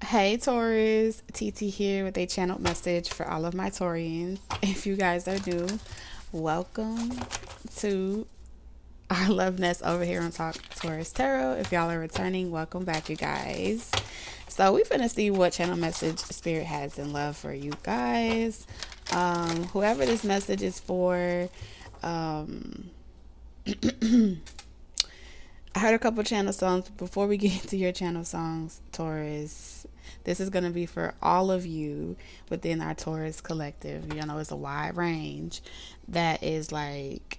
Hey Taurus, TT here with a channeled message for all of my Taurians. If you guys are new, welcome to our love nest over here on Talk Taurus Tarot. If y'all are returning, welcome back, you guys. So we're gonna see what channel message Spirit has in love for you guys. Whoever this message is for, um, I heard a couple channel songs. Before we get into your channel songs, Taurus, this is going to be for all of you within our Taurus collective. You know, it's a wide range that is like,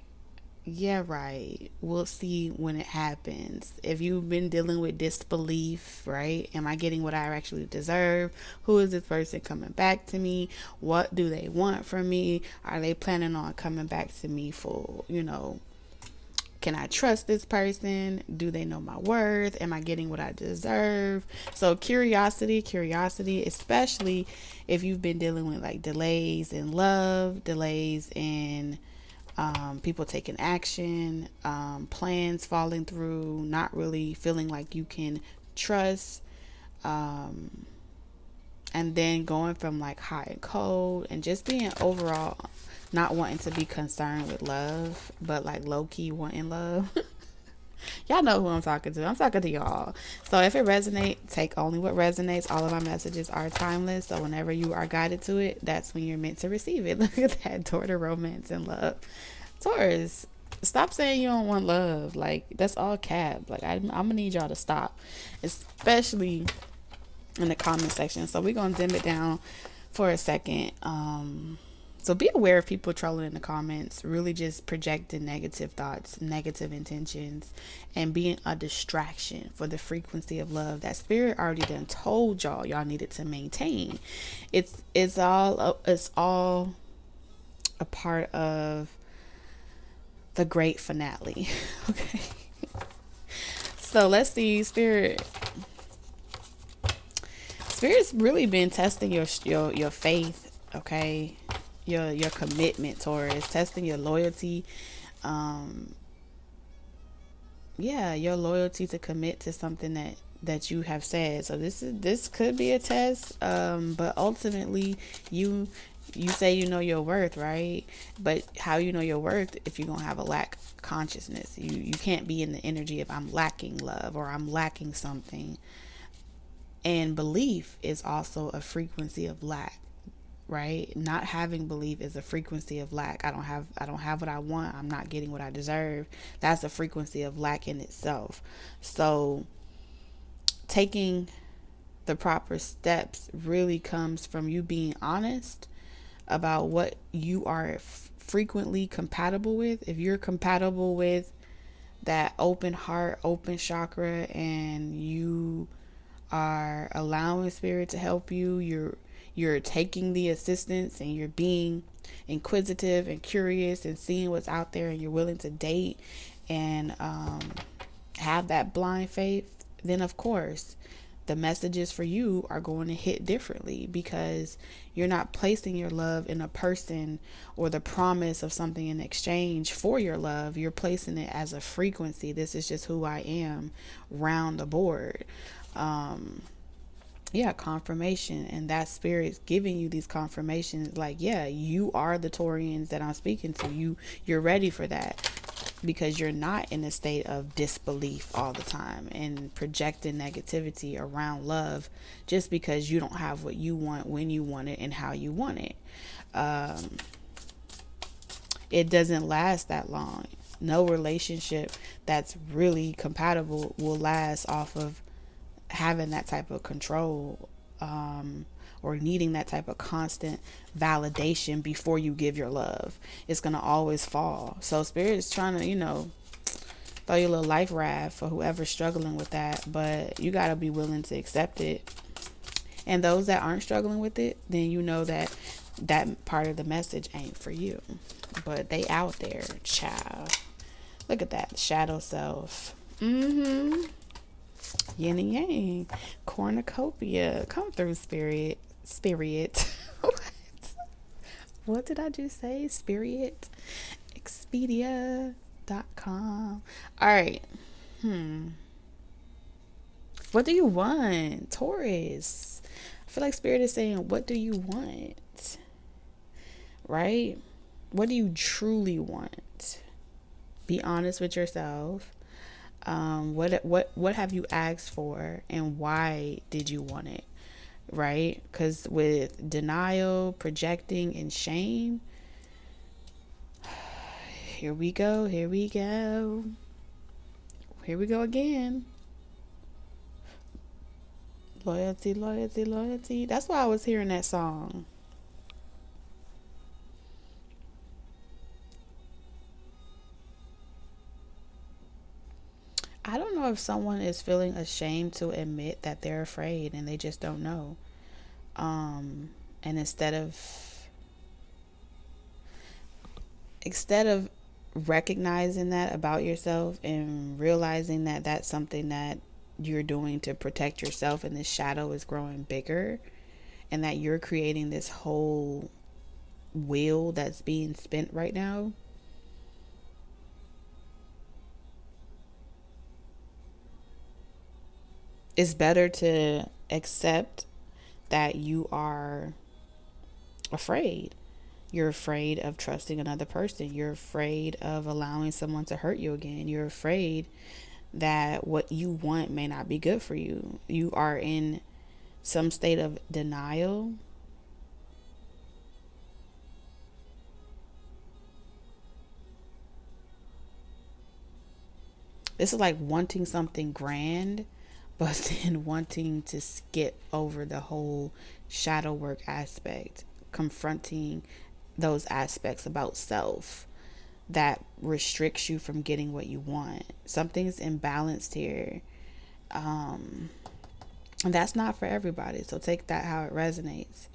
yeah, right. We'll see when it happens. If you've been dealing with disbelief, right? Am I getting what I actually deserve? Who is this person coming back to me? What do they want from me? Are they planning on coming back to me for, can I trust this person? Do they know my worth? Am I getting what I deserve? So curiosity, especially if you've been dealing with like delays in love, delays in people taking action, plans falling through, not really feeling like you can trust, and then going from like hot and cold and just being overall not wanting to be concerned with love, but like low key wanting love. Y'all know who I'm talking to. I'm talking to y'all. So if it resonates, take only what resonates. All of our messages are timeless. So whenever you are guided to it, that's when you're meant to receive it. Look at that, toward the romance and love. Taurus, stop saying you don't want love. Like, that's all cap. Like, I'm going to need y'all to stop, especially in the comment section. So we're going to dim it down for a second. So be aware of people trolling in the comments, really just projecting negative thoughts, negative intentions, and being a distraction for the frequency of love that Spirit already done told y'all needed to maintain. It's all a part of the great finale. Okay. So let's see, Spirit's really been testing your faith, okay? Your commitment, Taurus, testing your loyalty. Um yeah, your loyalty to commit to something that you have said. So this could be a test, but ultimately you you say you know your worth, right? But how you know your worth if you're gonna have a lack consciousness? You can't be in the energy of I'm lacking love or I'm lacking something. And belief is also a frequency of lack, right? Not having belief is a frequency of lack. I don't have what I want. I'm not getting what I deserve. That's a frequency of lack in itself. So taking the proper steps really comes from you being honest about what you are frequently compatible with. If you're compatible with that open heart, open chakra, and you are allowing Spirit to help you, you're taking the assistance and you're being inquisitive and curious and seeing what's out there, and you're willing to date and have that blind faith, then of course the messages for you are going to hit differently, because you're not placing your love in a person or the promise of something in exchange for your love. You're placing it as a frequency. This is just who I am, round the board. um yeah, confirmation. And that Spirit's giving you these confirmations like, yeah, you are the Taurians that I'm speaking to. You're ready for that, because you're not in a state of disbelief all the time and projecting negativity around love just because you don't have what you want, when you want it, and how you want it. It doesn't last that long. No relationship that's really compatible will last off of having that type of control, or needing that type of constant validation before you give your love. It's going to always fall. So Spirit is trying to, throw you a little life raft for whoever's struggling with that, but you got to be willing to accept it. And those that aren't struggling with it, then you know that that part of the message ain't for you. But they out there, child. Look at that shadow self. Yin and yang, cornucopia. Come through, spirit. What did I just say? Spirit. Expedia.com. All right. What do you want, Taurus? I feel like Spirit is saying, what do you want? Right? What do you truly want? Be honest with yourself. What have you asked for, and why did you want it? Right? Because with denial, projecting, and shame, here we go, here we go, here we go again. Loyalty, loyalty, loyalty. That's why I was hearing that song. I don't know if someone is feeling ashamed to admit that they're afraid and they just don't know. And instead of recognizing that about yourself and realizing that that's something that you're doing to protect yourself, and this shadow is growing bigger, and that you're creating this whole wheel that's being spent right now, it's better to accept that you are afraid. You're afraid of trusting another person. You're afraid of allowing someone to hurt you again. You're afraid that what you want may not be good for you. You are in some state of denial. This is like wanting something grand, but then wanting to skip over the whole shadow work aspect, confronting those aspects about self that restricts you from getting what you want. Something's imbalanced here. And that's not for everybody. So take that how it resonates.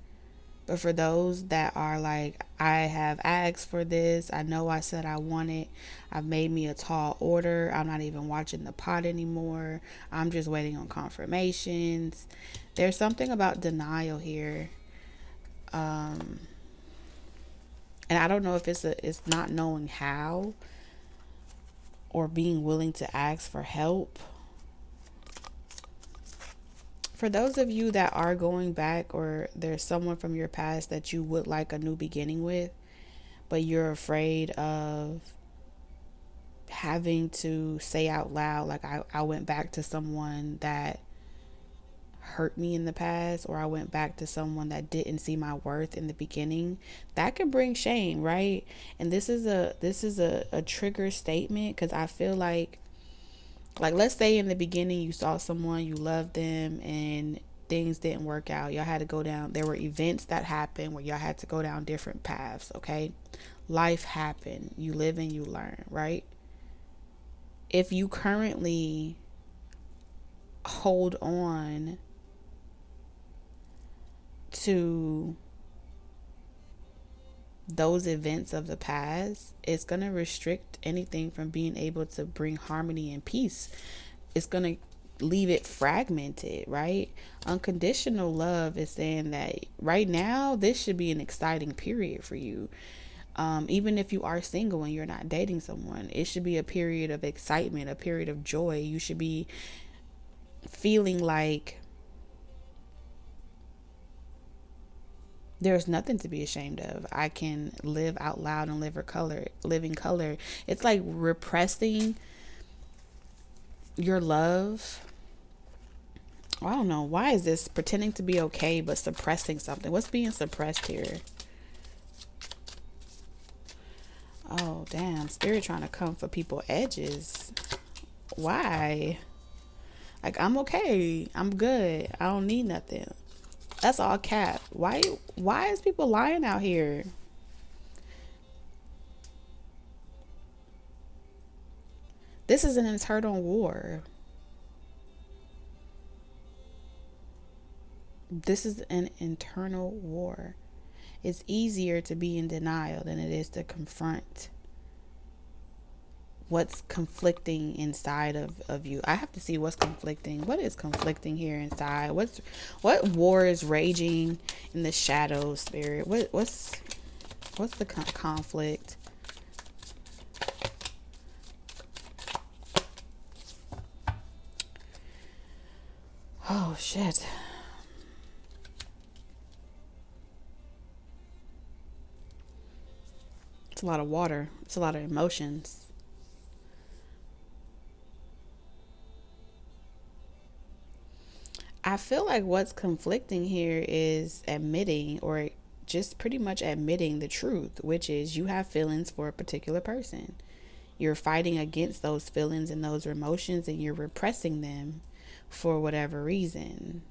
But for those that are like, I have asked for this, I know I said I want it, I've made me a tall order, I'm not even watching the pot anymore, I'm just waiting on confirmations. There's something about denial here. And I don't know if it's not knowing how, or being willing to ask for help. For those of you that are going back, or there's someone from your past that you would like a new beginning with, but you're afraid of having to say out loud, like, I went back to someone that hurt me in the past, or I went back to someone that didn't see my worth in the beginning, that could bring shame, right? And this is a trigger statement, because I feel like let's say in the beginning you saw someone, you loved them, and things didn't work out. Y'all had to go down, there were events that happened where y'all had to go down different paths, okay? Life happened. You live and you learn, right? If you currently hold on to those events of the past, it's going to restrict anything from being able to bring harmony and peace. It's going to leave it fragmented, right? Unconditional love is saying that right now, this should be an exciting period for you. Even if you are single and you're not dating someone, it should be a period of excitement, a period of joy. You should be feeling like there's nothing to be ashamed of. I can live out loud and live in color. It's like repressing your love. I don't know. Why is this pretending to be okay but suppressing something? What's being suppressed here? Oh, damn. Spirit trying to come for people edges. Why? Like, I'm okay. I'm good. I don't need nothing. That's all cap. Why is people lying out here? This is an internal war. This is an internal war. It's easier to be in denial than it is to confront what's conflicting inside of you. I have to see what's conflicting. What is conflicting here inside? What war is raging in the shadows, Spirit? What's the conflict? Oh, shit. It's a lot of water. It's a lot of emotions. I feel like what's conflicting here is admitting, or just pretty much admitting the truth, which is you have feelings for a particular person. You're fighting against those feelings and those emotions, and you're repressing them for whatever reason.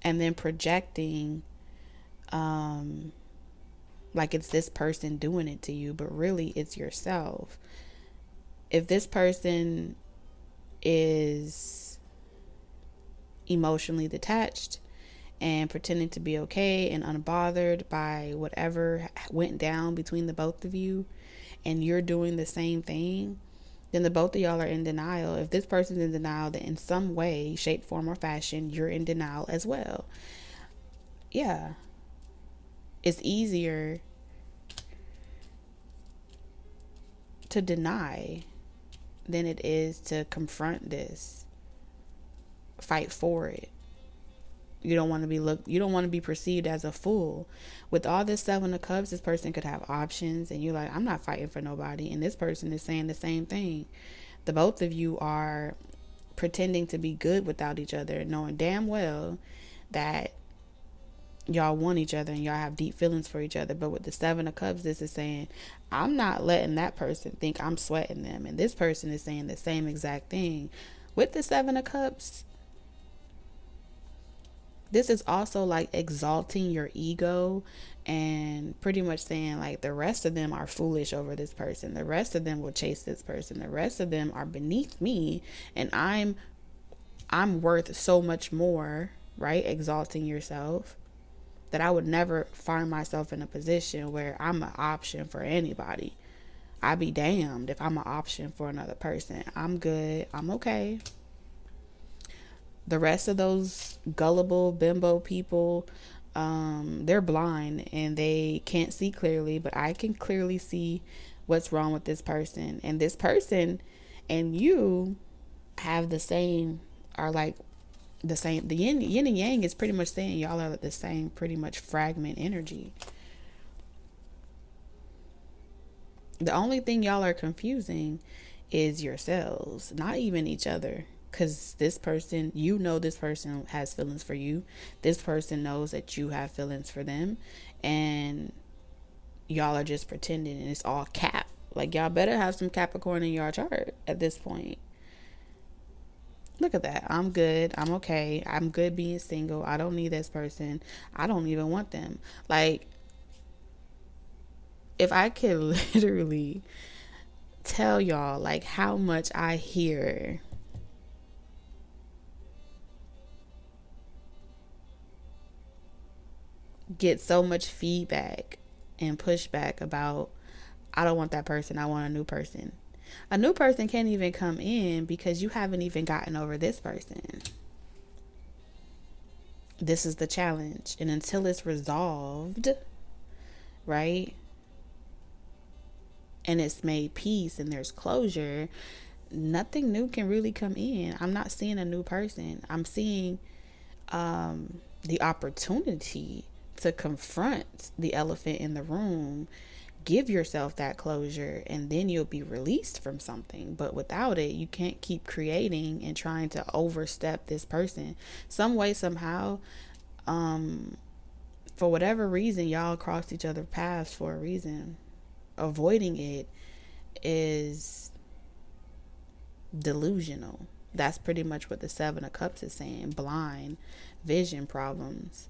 And then projecting like it's this person doing it to you, but really it's yourself. If this person is emotionally detached and pretending to be okay and unbothered by whatever went down between the both of you, and you're doing the same thing, then the both of y'all are in denial. If this person's in denial, then in some way, shape, form, or fashion, you're in denial as well. Yeah. It's easier to deny than it is to confront this, fight for it. You don't want to be you don't want to be perceived as a fool. With all this 7 of Cups, this person could have options, and you're like, I'm not fighting for nobody, and this person is saying the same thing. The both of you are pretending to be good without each other, knowing damn well that y'all want each other and y'all have deep feelings for each other. But with the 7 of Cups, this is saying, I'm not letting that person think I'm sweating them, and this person is saying the same exact thing. With the 7 of Cups, this is also like exalting your ego and pretty much saying like the rest of them are foolish over this person, the rest of them will chase this person, the rest of them are beneath me, and I'm worth so much more, right? Exalting yourself, that I would never find myself in a position where I'm an option for anybody. I'd be damned if I'm an option for another person. I'm good, I'm okay. The rest of those gullible bimbo people, they're blind and they can't see clearly, but I can clearly see what's wrong with this person. And this person and you have the same, are like the same. The yin and yang is pretty much saying y'all are the same, pretty much fragment energy. The only thing y'all are confusing is yourselves, not even each other. Because this person, you know, this person has feelings for you. This person knows that you have feelings for them. And y'all are just pretending, and it's all cap. Like, y'all better have some Capricorn in your chart at this point. Look at that. I'm good. I'm okay. I'm good being single. I don't need this person. I don't even want them. Like, if I could literally tell y'all like how much I hear get so much feedback and pushback about, I don't want that person, I want a new person. A new person can't even come in because you haven't even gotten over this person. This is the challenge. And until it's resolved, right? And it's made peace and there's closure, nothing new can really come in. I'm not seeing a new person. I'm seeing the opportunity to confront the elephant in the room. Give yourself that closure, and then you'll be released from something. But without it, you can't keep creating and trying to overstep this person. Some way, somehow, for whatever reason, y'all crossed each other's paths for a reason. Avoiding it is delusional. That's pretty much what the 7 of Cups is saying. Blind vision problems.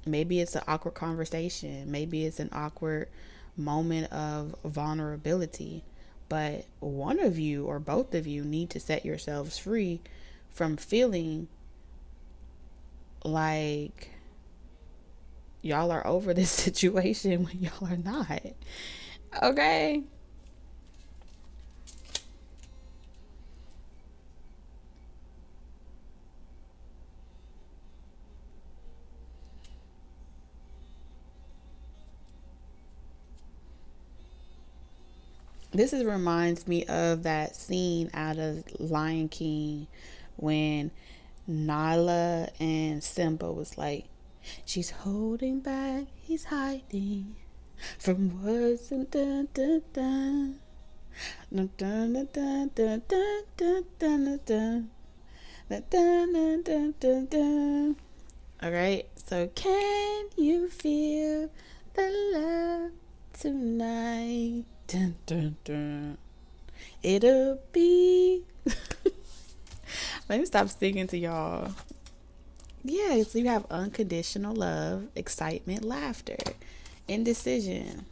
Maybe it's an awkward conversation. Maybe it's an awkward moment of vulnerability. But one of you or both of you need to set yourselves free from feeling like y'all are over this situation when y'all are not. Okay? This is reminds me of that scene out of Lion King when Nala and Simba was like, she's holding back, he's hiding from words and dun dun dun. Dun dun dun dun dun dun dun dun dun dun dun dun dun dun. All right, so can you feel the love tonight? Dun dun dun. It'll be. Let me stop singing to y'all. Yeah, so you have unconditional love, excitement, laughter, indecision.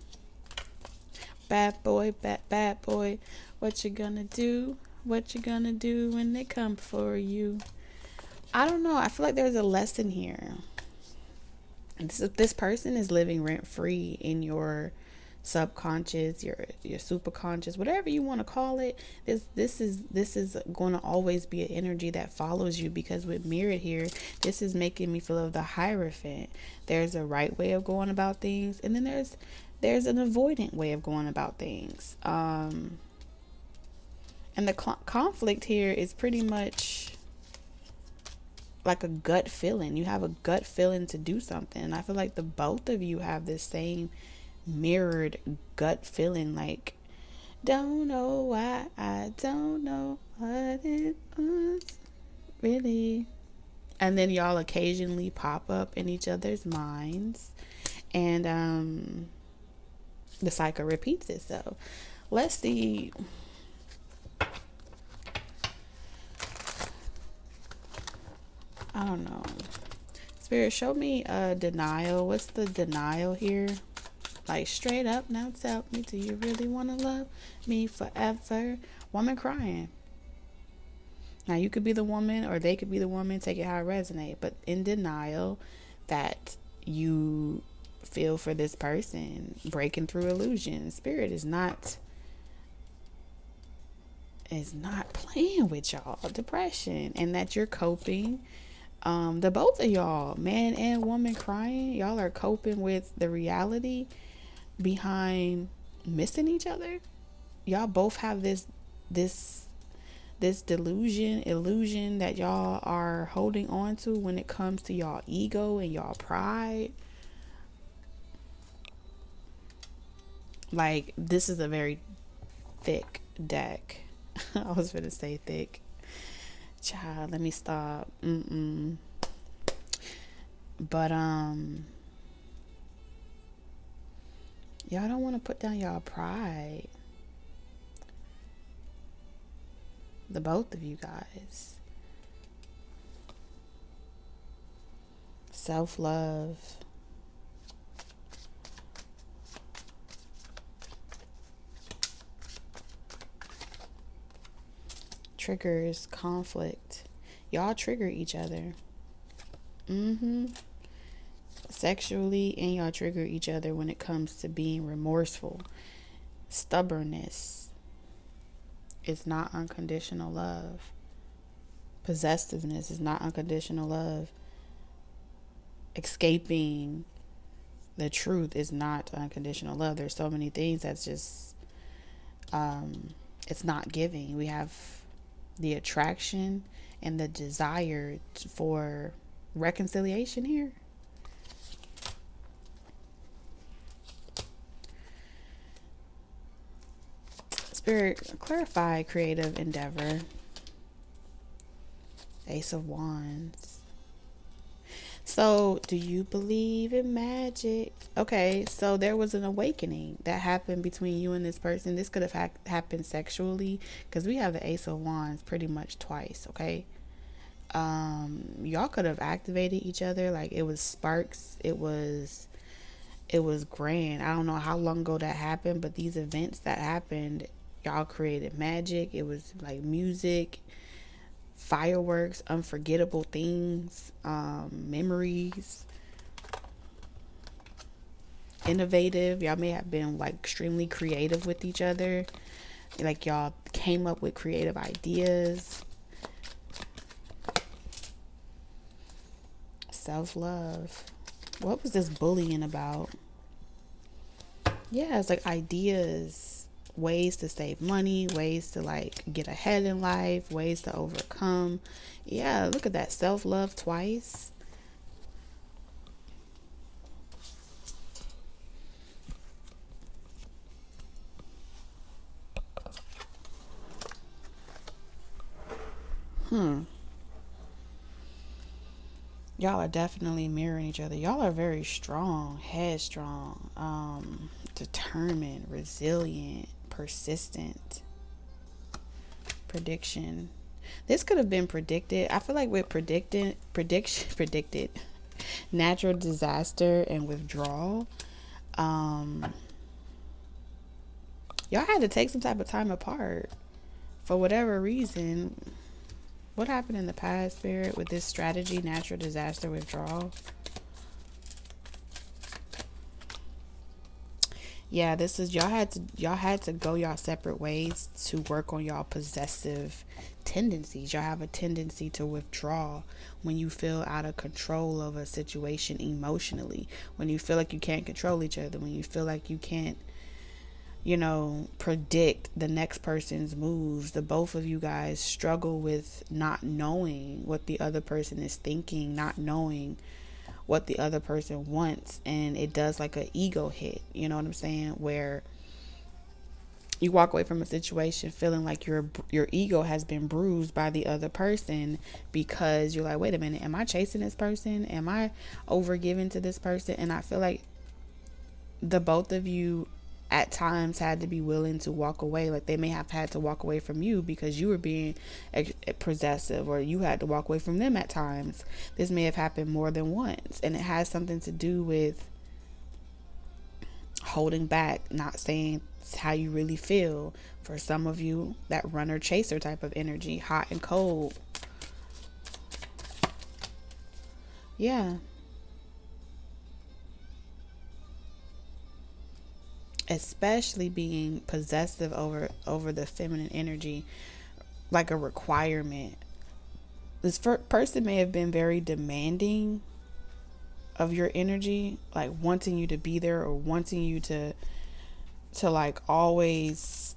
Bad boy, bad boy. What you gonna do? What you gonna do when they come for you? I don't know. I feel like there's a lesson here. This person is living rent free in your subconscious, your superconscious, whatever you want to call it. This is going to always be an energy that follows you, because with mirrored here, this is making me feel of the Hierophant. There's a right way of going about things, and then there's an avoidant way of going about things. And the conflict here is pretty much like a gut feeling. You have a gut feeling to do something. And I feel like the both of you have this same mirrored gut feeling, like, don't know why, I don't know what it was really. And then y'all occasionally pop up in each other's minds, and the cycle repeats itself. Let's see. I don't know. Spirit, show me denial. What's the denial here? Like, straight up, now tell me, do you really want to love me forever? Woman crying. Now, you could be the woman or they could be the woman. Take it how it resonates. But in denial that you feel for this person, breaking through illusion. Spirit is not playing with y'all. Depression. And that you're coping. The both of y'all, man and woman crying, y'all are coping with the reality behind missing each other. Y'all both have this illusion that y'all are holding on to when it comes to y'all ego and y'all pride. Like, this is a very thick deck. I was gonna say thick. Child, let me stop. But y'all don't want to put down y'all pride. The both of you guys. Self-love. Triggers conflict. Y'all trigger each other. Sexually, and y'all trigger each other when it comes to being remorseful. Stubbornness is not unconditional love. Possessiveness is not unconditional love. Escaping the truth is not unconditional love. There's so many things that's just it's not giving. We have the attraction and the desire for reconciliation here. Spirit, clarify creative endeavor. Ace of Wands. So, do you believe in magic? Okay, so there was an awakening that happened between you and this person. This could have happened sexually, because we have the Ace of Wands pretty much twice, okay? Y'all could have activated each other. Like, it was sparks. It was grand. I don't know how long ago that happened, but these events that happened, y'all created magic. It was like music, fireworks, unforgettable things, memories, innovative. Y'all may have been like extremely creative with each other. Like, y'all came up with creative ideas. Self-love. What was this bullying about? Yeah, it's like ideas ways to save money, ways to like get ahead in life, ways to overcome. Yeah, look at that. Self-love twice. Y'all are definitely mirroring each other. Y'all are very strong, headstrong, determined, resilient, persistent. Prediction. This could have been predicted. I feel like with predicted natural disaster and withdrawal, um, y'all had to take some type of time apart for whatever reason. What happened in the past, Spirit, with this strategy, natural disaster, withdrawal? Yeah, this is y'all had to go y'all separate ways to work on y'all possessive tendencies. Y'all have a tendency to withdraw when you feel out of control of a situation emotionally, when you feel like you can't control each other, when you feel like you can't, predict the next person's moves. The both of you guys struggle with not knowing what the other person is thinking, not knowing what the other person wants, and it does like an ego hit, you know what I'm saying, where you walk away from a situation feeling like your ego has been bruised by the other person, because you're like, wait a minute, am I chasing this person? Am I over giving to this person? And I feel like the both of you at times had to be willing to walk away. Like they may have had to walk away from you because you were being possessive, or you had to walk away from them at times. This may have happened more than once, and it has something to do with holding back, not saying how you really feel. For some of you, that runner chaser type of energy, hot and cold. Yeah. Especially being possessive over the feminine energy, like a requirement. This person may have been very demanding of your energy, like wanting you to be there, or wanting you to like always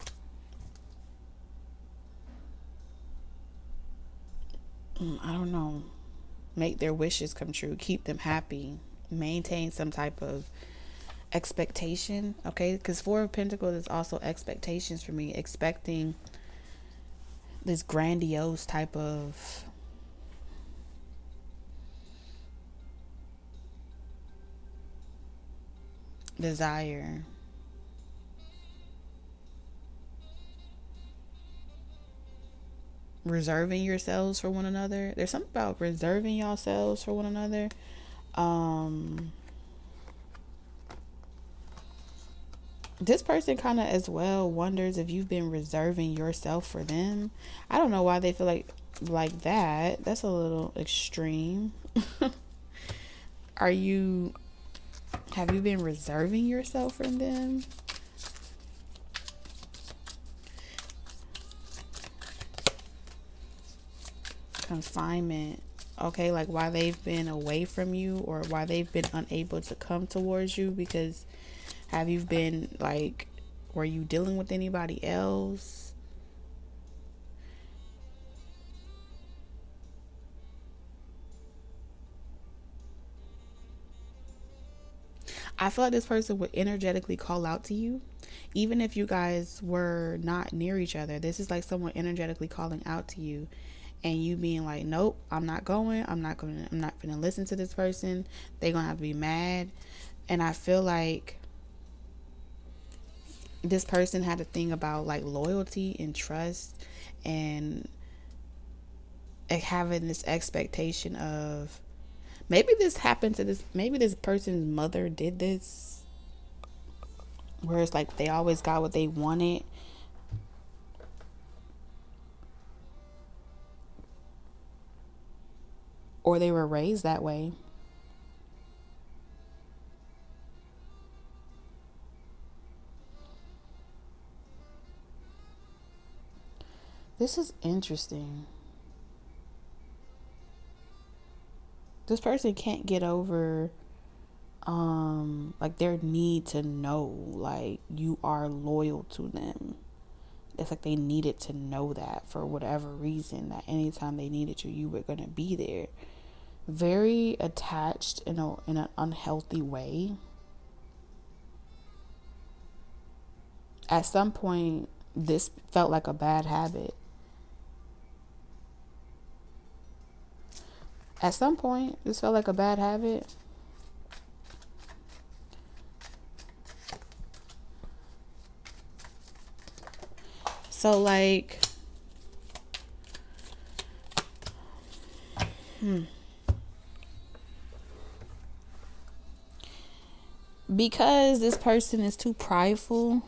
I don't know, make their wishes come true, keep them happy, maintain some type of expectation. Okay, because Four of Pentacles is also expectations for me, expecting this grandiose type of desire. Reserving yourselves for one another. There's something about reserving yourselves for one another. This person kind of as well wonders if you've been reserving yourself for them. I don't know why they feel like that. That's a little extreme. Are you Have you been reserving yourself from them? Confinement. Okay, like why they've been away from you, or why they've been unable to come towards you, because have you been like, were you dealing with anybody else? I feel like this person would energetically call out to you, even if you guys were not near each other. This is like someone energetically calling out to you, and you being like, nope, I'm not going. I'm not gonna listen to this person. They're gonna have to be mad. And I feel like this person had a thing about like loyalty and trust, and having this expectation of, maybe this happened to this, maybe this person's mother did this, where it's like they always got what they wanted, or they were raised that way. This is interesting. This person can't get over like their need to know like you are loyal to them. It's like they needed to know that for whatever reason, that anytime they needed you, you were going to be there. Very attached in an unhealthy way. At some point, this felt like a bad habit. At some point, this felt like a bad habit. So, like, because this person is too prideful,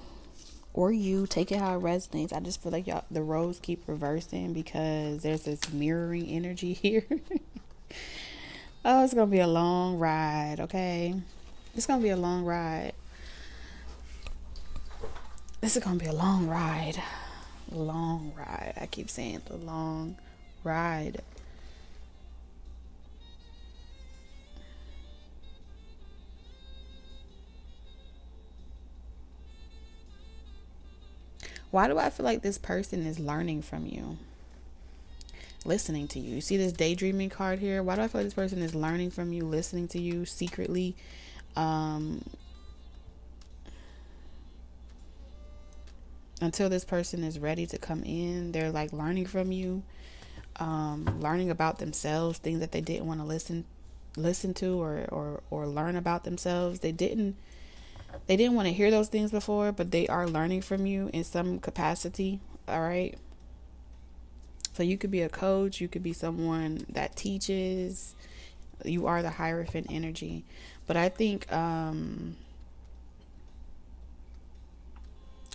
or you take it how it resonates. I just feel like y'all, the roles keep reversing because there's this mirroring energy here. Oh, it's gonna be a long ride, okay? It's gonna be a long ride. This is gonna be a long ride. Long ride. I keep saying the long ride. Why do I feel like this person is learning from you? Listening to you. You see this daydreaming card here? Why do I feel like this person is learning from you, listening to you secretly? Until this person is ready to come in, they're like learning from you, learning about themselves, things that they didn't want to listen to or learn about themselves. They didn't want to hear those things before, but they are learning from you in some capacity. All right. So you could be a coach, you could be someone that teaches. You are the Hierophant energy. But I think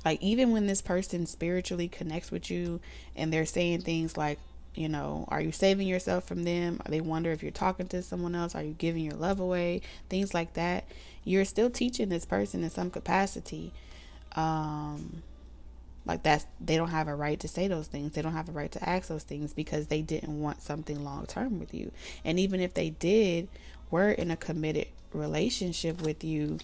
like even when this person spiritually connects with you and they're saying things like, you know, are you saving yourself from them? They wonder if you're talking to someone else. Are you giving your love away? Things like that. You're still teaching this person in some capacity. Like that's, they don't have a right to say those things. They don't have a right to ask those things because they didn't want something long term with you. And even if they did, were in a committed relationship with you,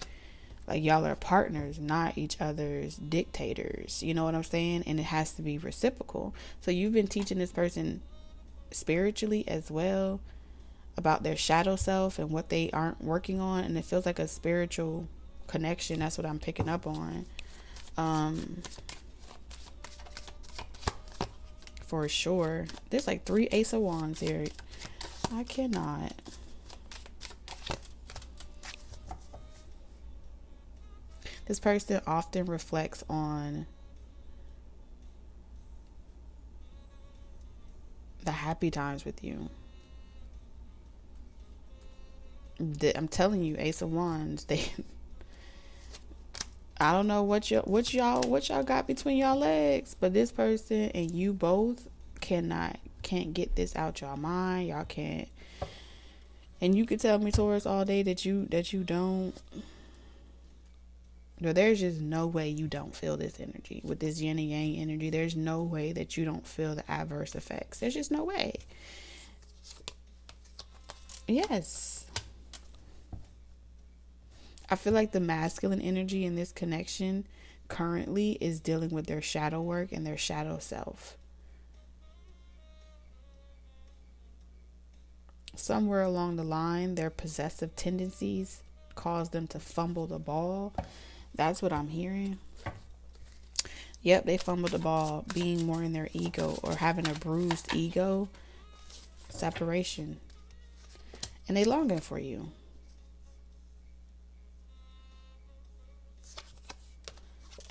like y'all are partners, not each other's dictators. You know what I'm saying? And it has to be reciprocal. So you've been teaching this person spiritually as well about their shadow self and what they aren't working on. And it feels like a spiritual connection. That's what I'm picking up on. For sure. There's like 3 Ace of Wands here. I cannot. This person often reflects on the happy times with you. I'm telling you, Ace of Wands, they I don't know what y'all got between y'all legs, but this person and you both can't get this out y'all mind. Y'all can't. And you could tell me, Taurus, all day that you don't. No, there's just no way you don't feel this energy with this yin and yang energy. There's no way that you don't feel the adverse effects. There's just no way. Yes. I feel like the masculine energy in this connection currently is dealing with their shadow work and their shadow self. Somewhere along the line, their possessive tendencies cause them to fumble the ball. That's what I'm hearing. Yep, they fumbled the ball, being more in their ego or having a bruised ego. Separation. And they longing for you.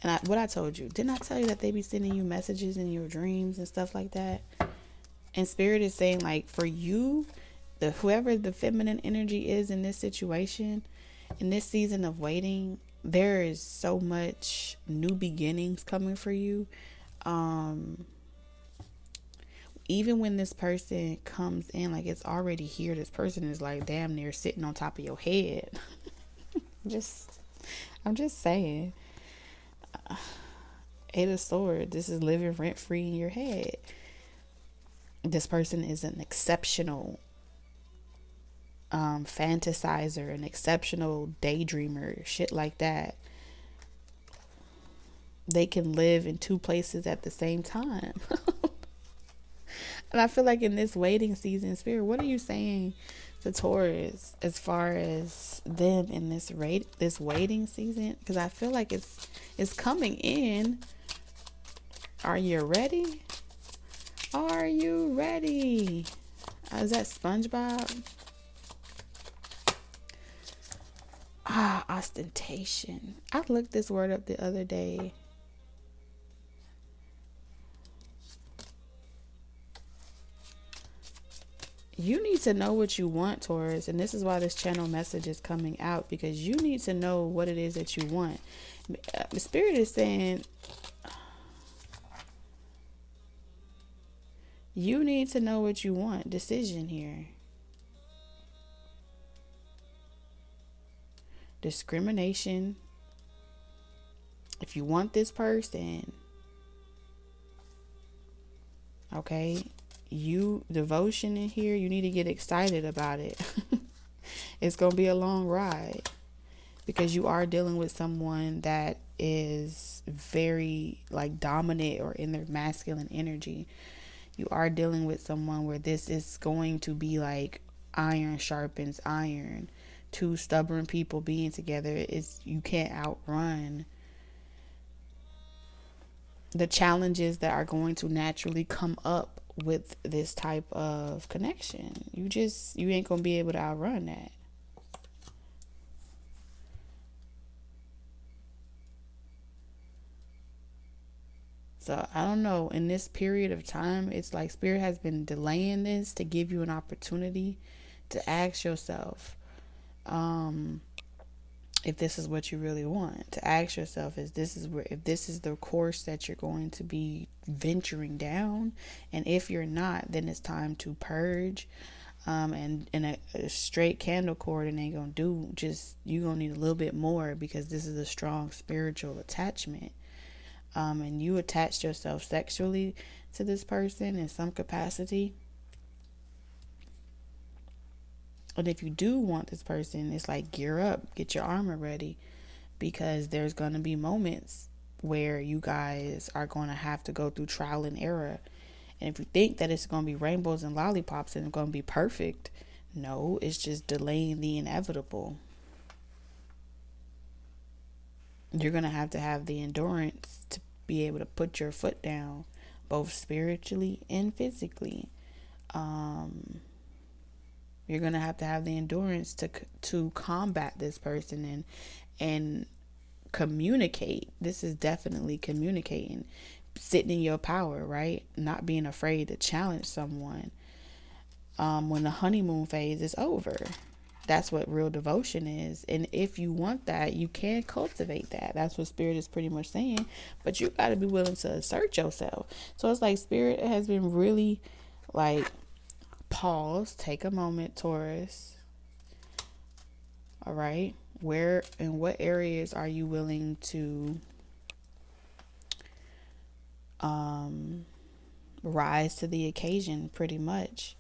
And what I told you, didn't I tell you that they be sending you messages in your dreams and stuff like that? And Spirit is saying, like, for you, whoever the feminine energy is in this situation, in this season of waiting, there is so much new beginnings coming for you. Even when this person comes in, like it's already here, this person is like damn near sitting on top of your head. I'm just saying. Eight of Swords, this is living rent free in your head. This person is an exceptional fantasizer, an exceptional daydreamer, shit like that. They can live in two places at the same time. And I feel like in this waiting season, Spirit, what are you saying to Taurus as far as them in this waiting season? Because I feel like it's coming in. Are you ready? Are you ready? Is that SpongeBob? Ostentation. I looked this word up the other day. You need to know what you want, Taurus, and this is why this channel message is coming out, because you need to know what it is that you want. The Spirit is saying you need to know what you want. Decision here. Discrimination. If you want this person, okay, devotion in here, you need to get excited about it. It's gonna be a long ride, because you are dealing with someone that is very like dominant or in their masculine energy. You are dealing with someone where this is going to be like iron sharpens iron. Two stubborn people being together is, you can't outrun the challenges that are going to naturally come up with this type of connection. You ain't gonna be able to outrun that. So I don't know, in this period of time, it's like Spirit has been delaying this to give you an opportunity to ask yourself, if this is what you really want. To ask yourself, if this is the course that you're going to be venturing down, and if you're not, then it's time to purge. And a straight candle cord and ain't gonna do. Just, you gonna need a little bit more, because this is a strong spiritual attachment. And you attached yourself sexually to this person in some capacity. And if you do want this person, it's like, gear up, get your armor ready, because there's going to be moments where you guys are going to have to go through trial and error. And if you think that it's going to be rainbows and lollipops and it's going to be perfect, no, it's just delaying the inevitable. You're going to have the endurance to be able to put your foot down, both spiritually and physically. You're going to have the endurance to combat this person and communicate. This is definitely communicating, sitting in your power, right? Not being afraid to challenge someone. When the honeymoon phase is over, that's what real devotion is. And if you want that, you can cultivate that. That's what Spirit is pretty much saying. But you got to be willing to assert yourself. So it's like Spirit has been really like, pause, take a moment, Taurus. All right. Where and what areas are you willing to rise to the occasion, pretty much?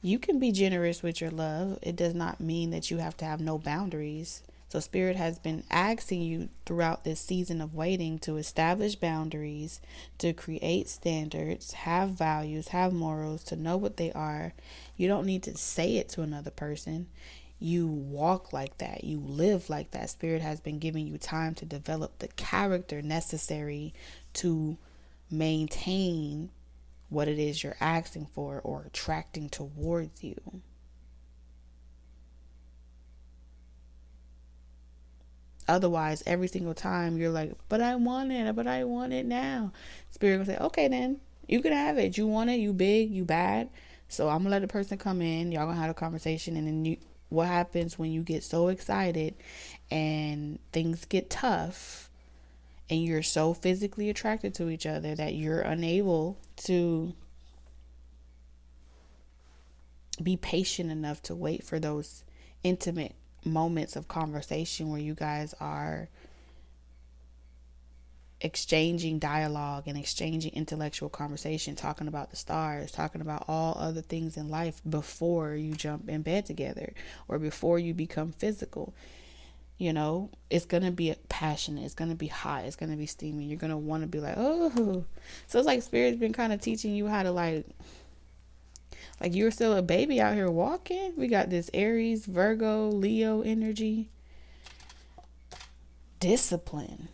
You can be generous with your love. It does not mean that you have to have no boundaries. So Spirit has been asking you throughout this season of waiting to establish boundaries, to create standards, have values, have morals, to know what they are. You don't need to say it to another person. You walk like that. You live like that. Spirit has been giving you time to develop the character necessary to maintain what it is you're asking for or attracting towards you. Otherwise, every single time you're like, but I want it now. Spirit will say, okay, then you can have it. You want it, you big, you bad. So I'm gonna let the person come in. Y'all gonna have a conversation, and then what happens when you get so excited and things get tough and you're so physically attracted to each other that you're unable to be patient enough to wait for those intimate moments of conversation where you guys are exchanging dialogue and exchanging intellectual conversation, talking about the stars, talking about all other things in life before you jump in bed together or before you become physical. You know, it's going to be passionate. It's going to be hot. It's going to be steamy. You're going to want to be like, oh. So it's like Spirit's been kind of teaching you how to like you're still a baby out here walking. We got this Aries, Virgo, Leo energy. Discipline.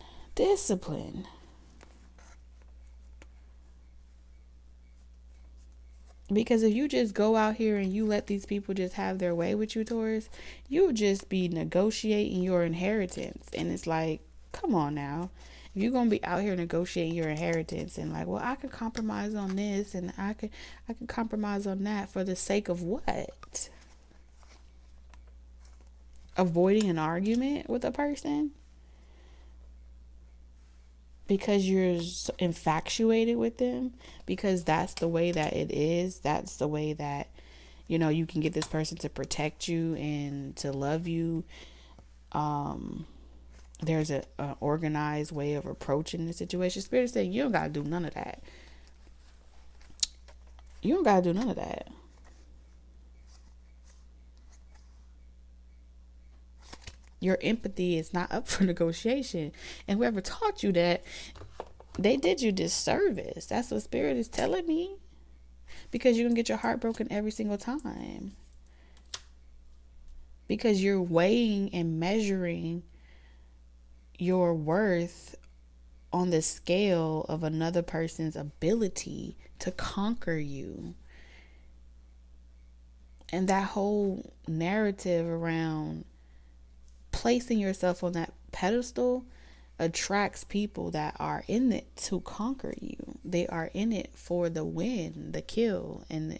Because if you just go out here and you let these people just have their way with you, Taurus, you'll just be negotiating your inheritance. And it's like, come on now. If you're gonna be out here negotiating your inheritance and like, well, I could compromise on this and I could compromise on that for the sake of what? Avoiding an argument with a person? Because you're infatuated with them, because that's the way that it is. That's the way that, you know, you can get this person to protect you and to love you. There's a organized way of approaching the situation. Spirit is saying you don't gotta do none of that. You don't gotta do none of that. Your empathy is not up for negotiation. And whoever taught you that, they did you disservice. That's what Spirit is telling me. Because you're going to get your heart broken every single time. Because you're weighing and measuring your worth on the scale of another person's ability to conquer you. And that whole narrative around placing yourself on that pedestal attracts people that are in it to conquer you. They are in it for the win, the kill, and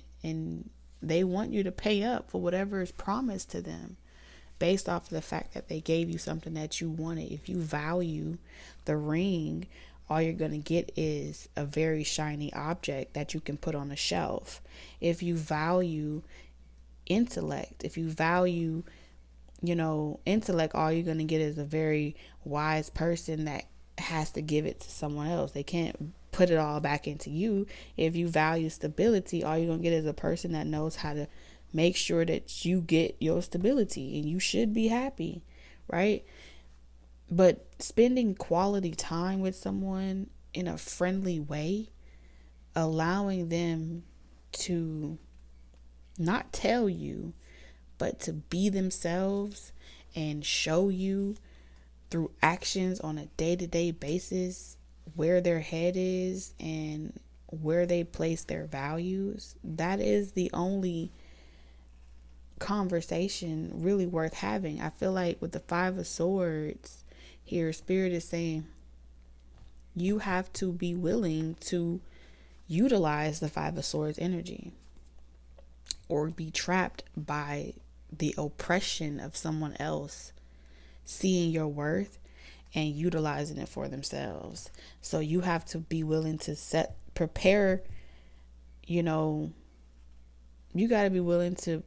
they want you to pay up for whatever is promised to them based off of the fact that they gave you something that you wanted. If you value the ring, all you're going to get is a very shiny object that you can put on a shelf. If you value intellect, if you value intellect, all you're going to get is a very wise person that has to give it to someone else. They can't put it all back into you. If you value stability, all you're going to get is a person that knows how to make sure that you get your stability, and you should be happy, right? But spending quality time with someone in a friendly way, allowing them to not tell you, but to be themselves and show you through actions on a day-to-day basis where their head is and where they place their values. That is the only conversation really worth having. I feel like with the Five of Swords here, Spirit is saying you have to be willing to utilize the Five of Swords energy or be trapped by the oppression of someone else seeing your worth and utilizing it for themselves. So you have to be willing to prepare, you got to be willing to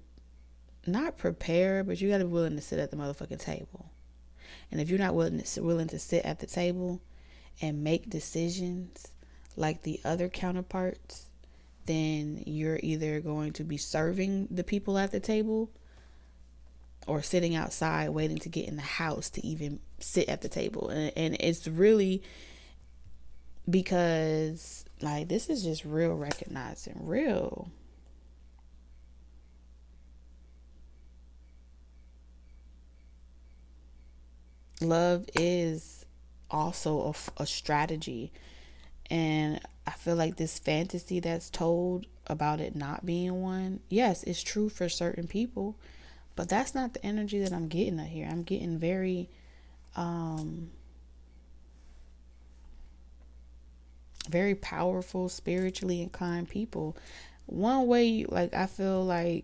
not prepare, but you got to be willing to sit at the motherfucking table. And if you're not willing to sit at the table and make decisions like the other counterparts, then you're either going to be serving the people at the table or sitting outside waiting to get in the house to even sit at the table. And it's really because this is just real recognizing, real. Love is also a strategy. And I feel like this fantasy that's told about it not being one, yes, it's true for certain people, but that's not the energy that I'm getting here. I'm getting very, very powerful, spiritually inclined people. One way, I feel like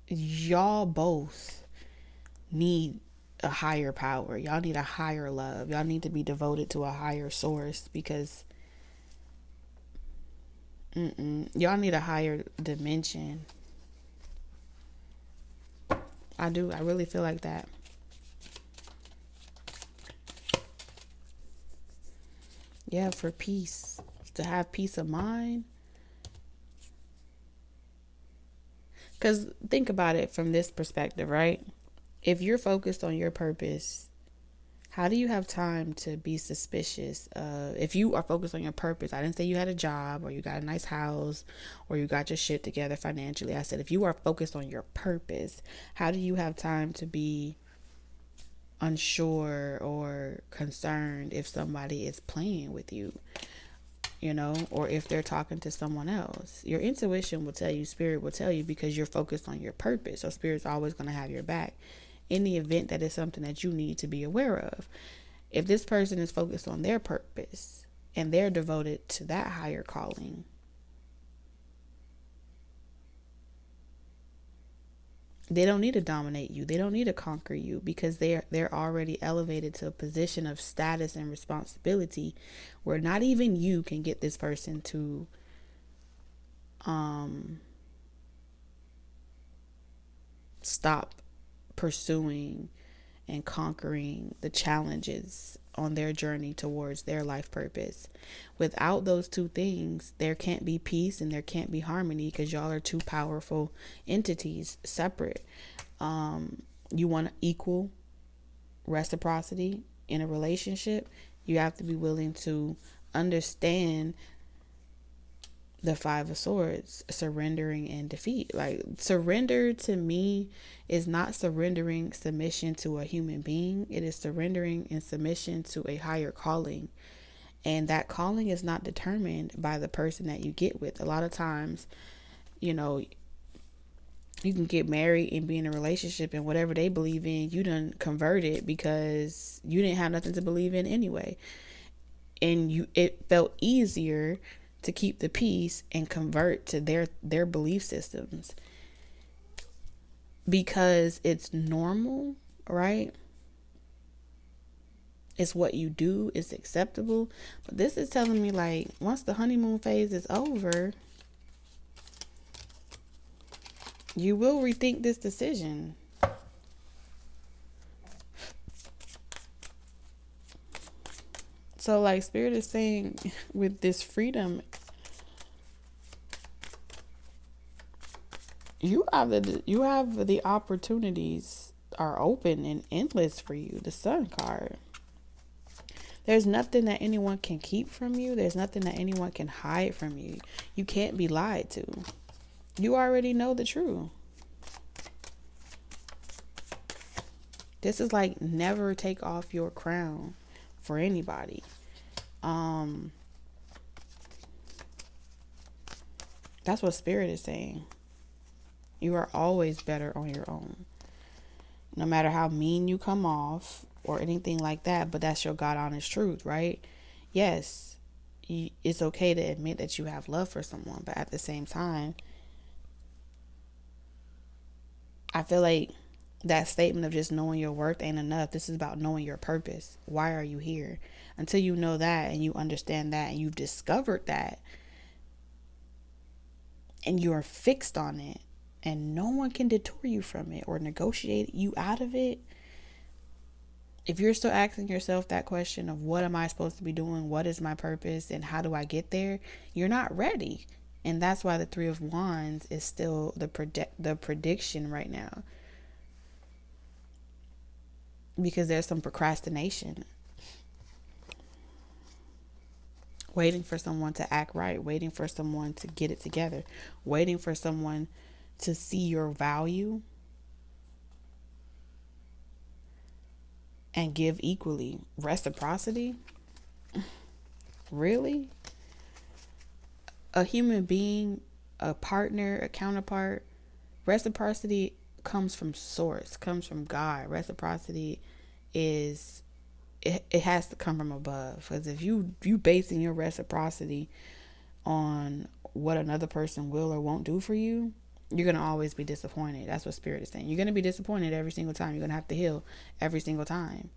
y'all both need a higher power. Y'all need a higher love. Y'all need to be devoted to a higher source because y'all need a higher dimension. I do. I really feel like that. Yeah, for peace. To have peace of mind. Because think about it from this perspective, right? If you're focused on your purpose, how do you have time to be suspicious of, if you are focused on your purpose? I didn't say you had a job or you got a nice house or you got your shit together financially. I said if you are focused on your purpose, how do you have time to be unsure or concerned if somebody is playing with you, or if they're talking to someone else? Your intuition will tell you, spirit will tell you, because you're focused on your purpose. So spirit's always going to have your back in the event that it's something that you need to be aware of. If this person is focused on their purpose and they're devoted to that higher calling, they don't need to dominate you. They don't need to conquer you, because they're already elevated to a position of status and responsibility where not even you can get this person to stop pursuing and conquering the challenges on their journey towards their life purpose. Without those two things, there can't be peace and there can't be harmony, because y'all are two powerful entities, separate. You want equal reciprocity in a relationship, you have to be willing to understand the Five of Swords, surrendering and defeat. Like, surrender to me is not surrendering submission to a human being. It is surrendering in submission to a higher calling. And that calling is not determined by the person that you get with. A lot of times, you can get married and be in a relationship, and whatever they believe in, you done converted because you didn't have nothing to believe in anyway. And it felt easier to keep the peace and convert to their belief systems because it's normal, right? It's what you do, it's acceptable. But this is telling me, like, once the honeymoon phase is over, you will rethink this decision. So, like, Spirit is saying, with this freedom, you have the opportunities are open and endless for you. The Sun card. There's nothing that anyone can keep from you. There's nothing that anyone can hide from you. You can't be lied to. You already know the truth. This is like, never take off your crown for anybody. That's what Spirit is saying. You are always better on your own. No matter how mean you come off or anything like that, but that's your God honest truth, right? Yes, it's okay to admit that you have love for someone, but at the same time, I feel like that statement of just knowing your worth ain't enough. This is about knowing your purpose. Why are you here? Until you know that and you understand that and you've discovered that and you're fixed on it and no one can detour you from it or negotiate you out of it. If you're still asking yourself that question of what am I supposed to be doing? What is my purpose? And how do I get there? You're not ready. And that's why the Three of Wands is still the prediction right now. Because there's some procrastination. Waiting for someone to act right. Waiting for someone to get it together. Waiting for someone to see your value and give equally. Reciprocity? Really? A human being, a partner, a counterpart. Reciprocity comes from source, comes from God. Reciprocity is, it has to come from above. Because if you basing your reciprocity on what another person will or won't do for you, you're going to always be disappointed. That's what Spirit is saying. You're going to be disappointed every single time. You're going to have to heal every single time.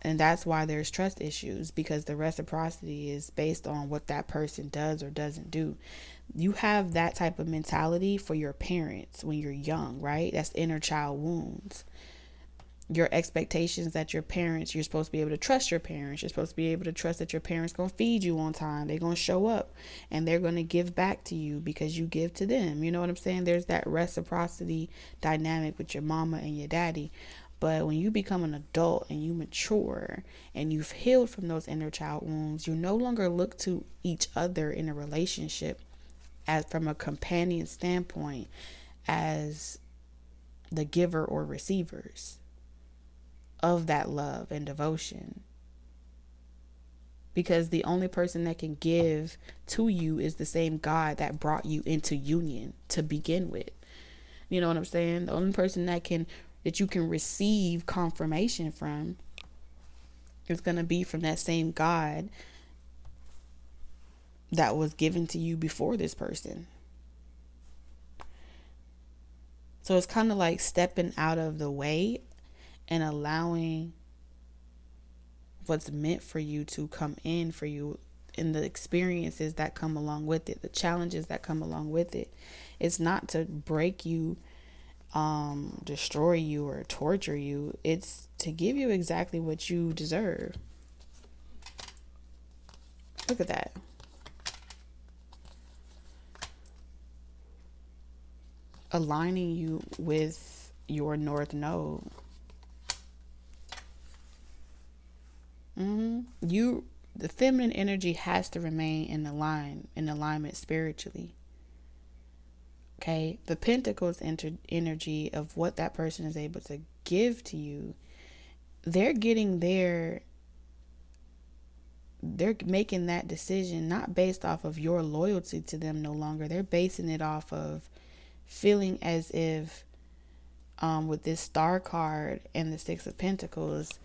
And that's why there's trust issues, because the reciprocity is based on what that person does or doesn't do. You have that type of mentality for your parents when you're young, right? That's inner child wounds. your expectations that your parents, you're supposed to be able to trust your parents. You're supposed to be able to trust that your parents going to feed you on time. They're going to show up and they're going to give back to you because you give to them. You know what I'm saying? There's that reciprocity dynamic with your mama and your daddy. But when you become an adult and you mature and you've healed from those inner child wounds, you no longer look to each other in a relationship as from a companion standpoint as the giver or receivers of that love and devotion, because the only person that can give to you is the same God that brought you into union to begin with. You know what I'm saying? The only person that you can receive confirmation from is going to be from that same God that was given to you before this person. So it's kind of like stepping out of the way and allowing what's meant for you to come in for you, and the experiences that come along with it, the challenges that come along with it. It's not to break you, destroy you, or torture you. It's to give you exactly what you deserve. Look at that. Aligning you with your North Node. The feminine energy has to remain in alignment spiritually. Okay, the Pentacles energy of what that person is able to give to you, they're making that decision not based off of your loyalty to them no longer. They're basing it off of feeling as if, with this Star card and the Six of Pentacles,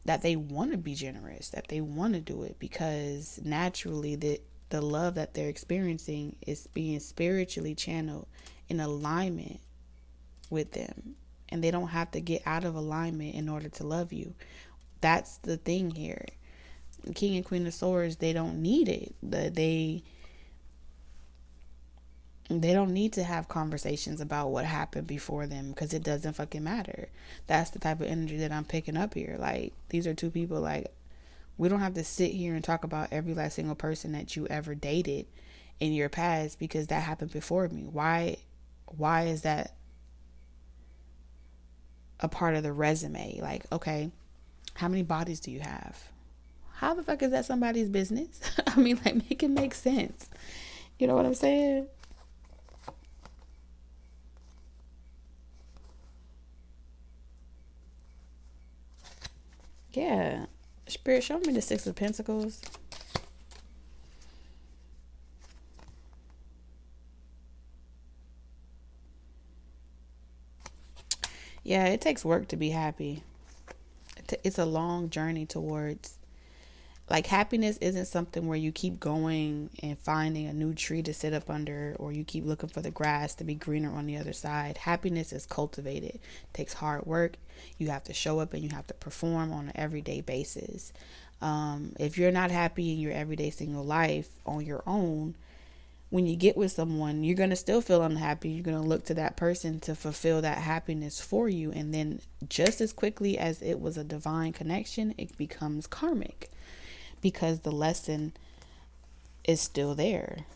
that they want to be generous, that they want to do it because naturally the love that they're experiencing is being spiritually channeled in alignment with them. And they don't have to get out of alignment in order to love you. That's the thing here. King and Queen of Swords, they don't need it. They don't need to have conversations about what happened before them because it doesn't fucking matter. That's the type of energy that I'm picking up here. Like, these are two people, like, we don't have to sit here and talk about every last single person that you ever dated in your past because that happened before me. Why is that a part of the resume? Like, okay, how many bodies do you have? How the fuck is that somebody's business? I mean, like, make it make sense. You know what I'm saying? Yeah. Spirit, show me the Six of Pentacles. Yeah, it takes work to be happy. It's a long journey towards, like, happiness isn't something where you keep going and finding a new tree to sit up under, or you keep looking for the grass to be greener on the other side. Happiness is cultivated. It takes hard work. You have to show up and you have to perform on an everyday basis. If you're not happy in your everyday single life on your own, when you get with someone, you're going to still feel unhappy. You're going to look to that person to fulfill that happiness for you. And then just as quickly as it was a divine connection, it becomes karmic because the lesson is still there.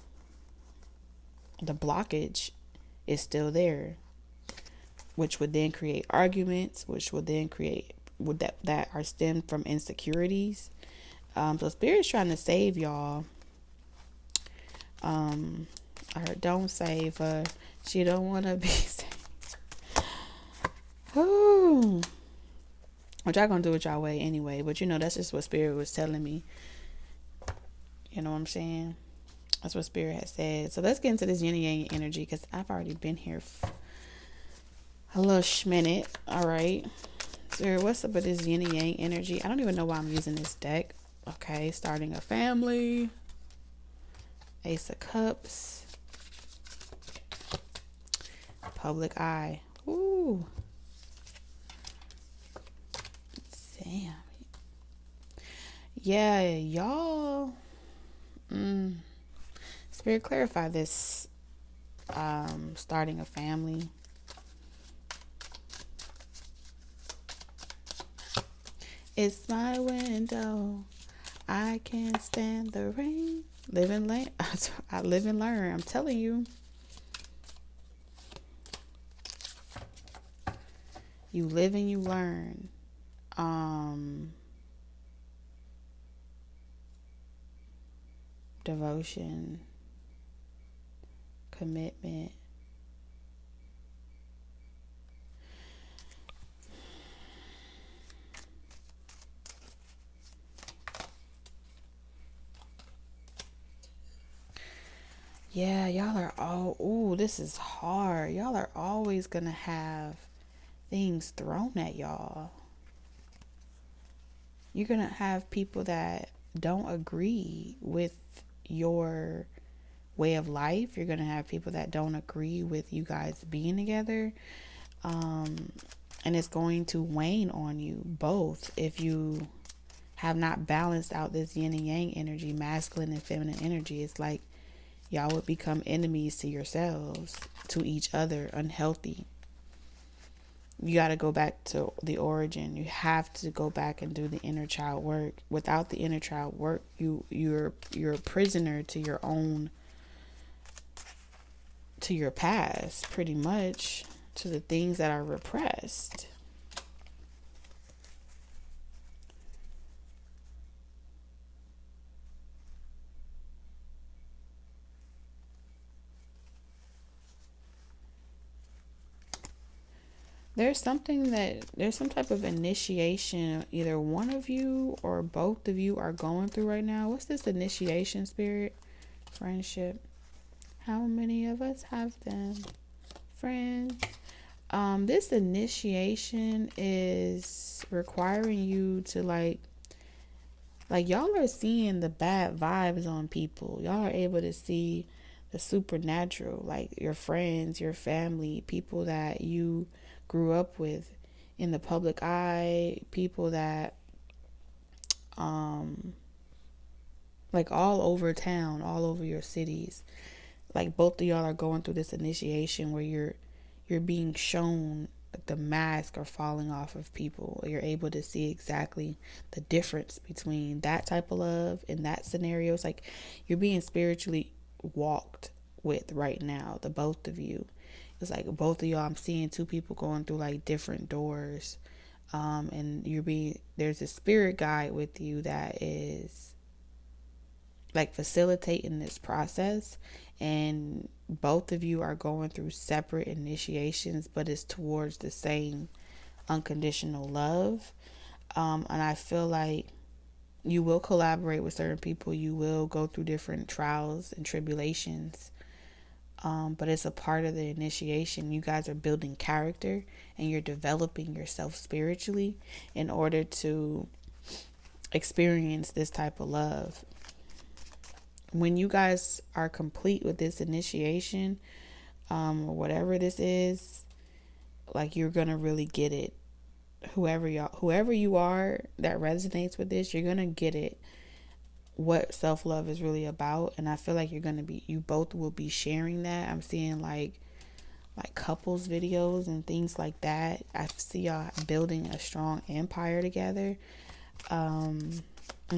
The blockage is still there, which would then create arguments, which would then create that are stemmed from insecurities. So Spirit's trying to save y'all. I heard, don't save her. She don't want to be saved. Ooh. Which y'all gonna do it y'all way anyway. But that's just what Spirit was telling me. You know what I'm saying? That's what Spirit has said. So let's get into this yin and yang energy because I've already been here a little minute. All right. Spirit, what's up with this yin and yang energy? I don't even know why I'm using this deck. Okay, starting a family. Ace of Cups. Public eye. Ooh. Damn. Yeah, y'all. Spirit, clarify this. Starting a family. It's my window. I can't stand the rain. Live and learn. I live and learn. I'm telling you. You live and you learn. Devotion, commitment. Yeah, y'all are all, ooh, this is hard. Y'all are always gonna have things thrown at y'all. You're gonna have people that don't agree with your way of life. You're gonna have people that don't agree with you guys being together. And it's going to wane on you both if you have not balanced out this yin and yang energy, masculine and feminine energy. It's like y'all would become enemies to yourselves, to each other, unhealthy. You got to go back to the origin. You have to go back and do the inner child work. Without the inner child work, you're a prisoner to your own, to your past, pretty much, to the things that are repressed. There's some type of initiation either one of you or both of you are going through right now. What's this initiation spirit? Friendship. How many of us have them? Friends. This initiation is requiring you to like y'all are seeing the bad vibes on people. Y'all are able to see the supernatural, like your friends, your family, people that you grew up with in the public eye, people that like all over town, all over your cities. Like both of y'all are going through this initiation where you're being shown like the mask are falling off of people. You're able to see exactly the difference between that type of love and that scenario. It's like you're being spiritually walked with right now, the both of you. It's like both of y'all, I'm seeing two people going through like different doors. And there's a spirit guide with you that is like facilitating this process, and both of you are going through separate initiations, but it's towards the same unconditional love. And I feel like you will collaborate with certain people, you will go through different trials and tribulations, but it's a part of the initiation. You guys are building character and you're developing yourself spiritually in order to experience this type of love. When you guys are complete with this initiation, or whatever this is, like you're gonna really get it. Whoever you are that resonates with this, you're gonna get it. What self-love is really about. And I feel like you both will be sharing that. I'm seeing like couples videos and things like that. I see y'all building a strong empire together. And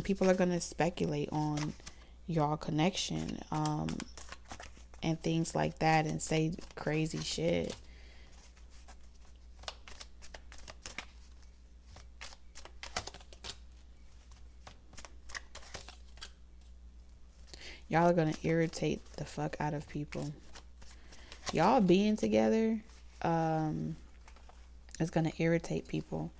people are gonna speculate on y'all connection, and things like that, and say crazy shit. Y'all are gonna irritate the fuck out of people. Y'all being together is gonna irritate people.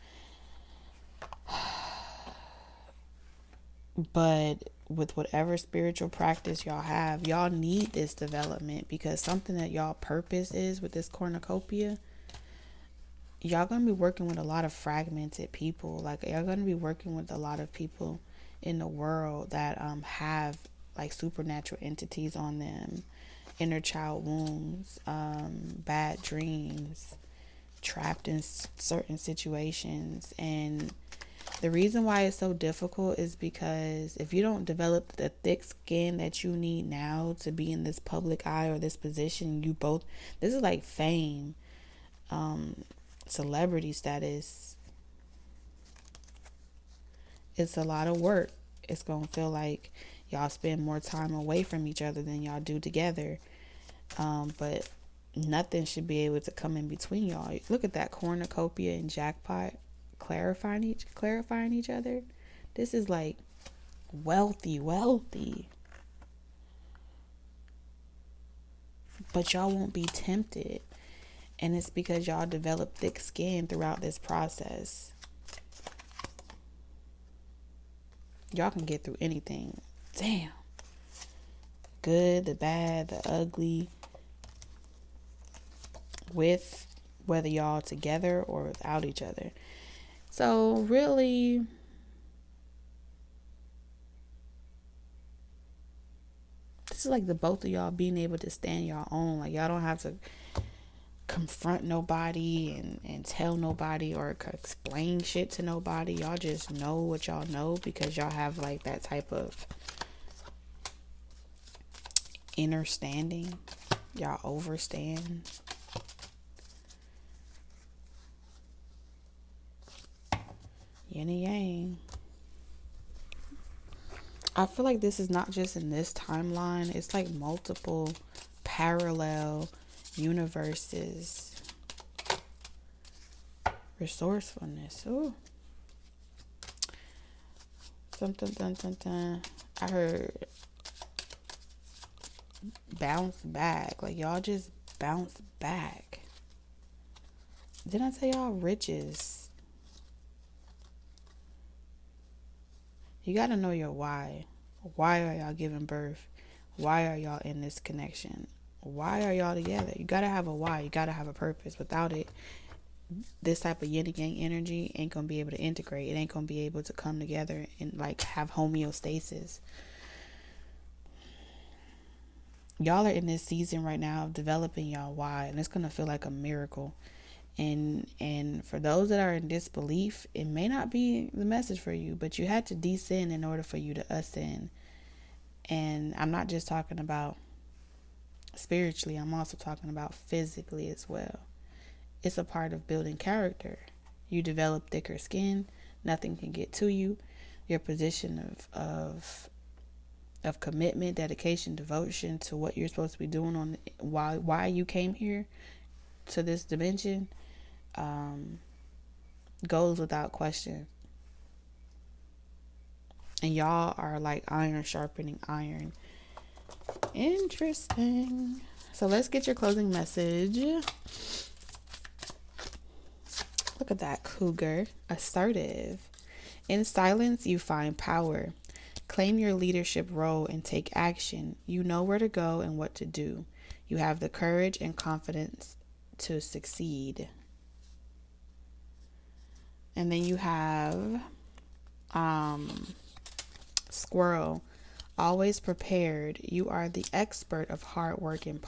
But with whatever spiritual practice y'all have, y'all need this development, because something that y'all purpose is with this cornucopia, y'all gonna be working with a lot of fragmented people. Like y'all gonna be working with a lot of people in the world that have like supernatural entities on them, inner child wounds, bad dreams, trapped in certain situations. And the reason why it's so difficult is because if you don't develop the thick skin that you need now to be in this public eye or this position, this is like fame, celebrity status. It's a lot of work. It's going to feel like y'all spend more time away from each other than y'all do together. But nothing should be able to come in between y'all. Look at that, cornucopia and jackpot clarifying each other. This is like wealthy. But y'all won't be tempted. And it's because y'all develop thick skin throughout this process. Y'all can get through anything. Damn. Good, the bad, the ugly. With whether y'all together or without each other. So really, this is like the both of y'all being able to stand your own. Like, y'all don't have to confront nobody and tell nobody or explain shit to nobody. Y'all just know what y'all know because y'all have like that type of inner standing. Y'all overstand. Yin and yang. I feel like this is not just in this timeline. It's like multiple parallel universes. Resourcefulness. Ooh. Dun. I heard bounce back. Like, y'all just bounce back. Didn't I tell y'all riches? You got to know your why. Why are y'all giving birth? Why are y'all in this connection? Why are y'all together? You got to have a why. You got to have a purpose. Without it, this type of yin and yang energy ain't going to be able to integrate. It ain't going to be able to come together and like have homeostasis. Y'all are in this season right now of developing y'all why, and it's going to feel like a miracle. And for those that are in disbelief, it may not be the message for you, but you had to descend in order for you to ascend. And I'm not just talking about spiritually, I'm also talking about physically as well. It's a part of building character. You develop thicker skin, nothing can get to you. Your position of commitment, dedication, devotion to what you're supposed to be doing on why you came here to this dimension goes without question. And y'all are like iron sharpening iron. Interesting. So let's get your closing message. Look at that, cougar. Assertive. In silence, you find power. Claim your leadership role and take action. You know where to go and what to do. You have the courage and confidence to succeed. And then you have squirrel, always prepared. You are the expert of hard work and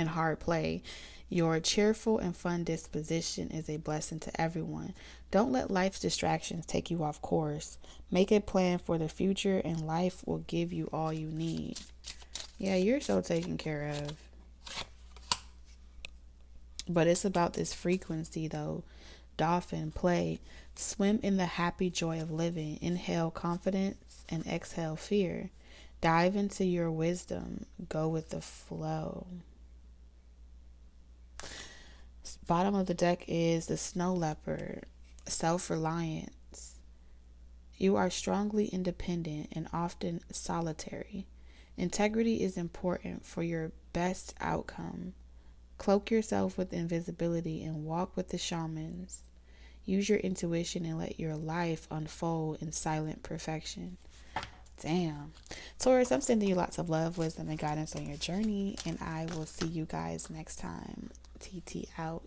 hard play. Your cheerful and fun disposition is a blessing to everyone. Don't let life's distractions take you off course. Make a plan for the future and life will give you all you need. Yeah, you're so taken care of. But it's about this frequency though. Dolphin, play. Swim in the happy joy of living. Inhale confidence and exhale fear. Dive into your wisdom. Go with the flow. Bottom of the deck is the snow leopard. Self-reliance. You are strongly independent and often solitary. Integrity is important for your best outcome. Cloak yourself with invisibility and walk with the shamans. Use your intuition and let your life unfold in silent perfection. Damn. Taurus, I'm sending you lots of love, wisdom, and guidance on your journey, and I will see you guys next time. TT out.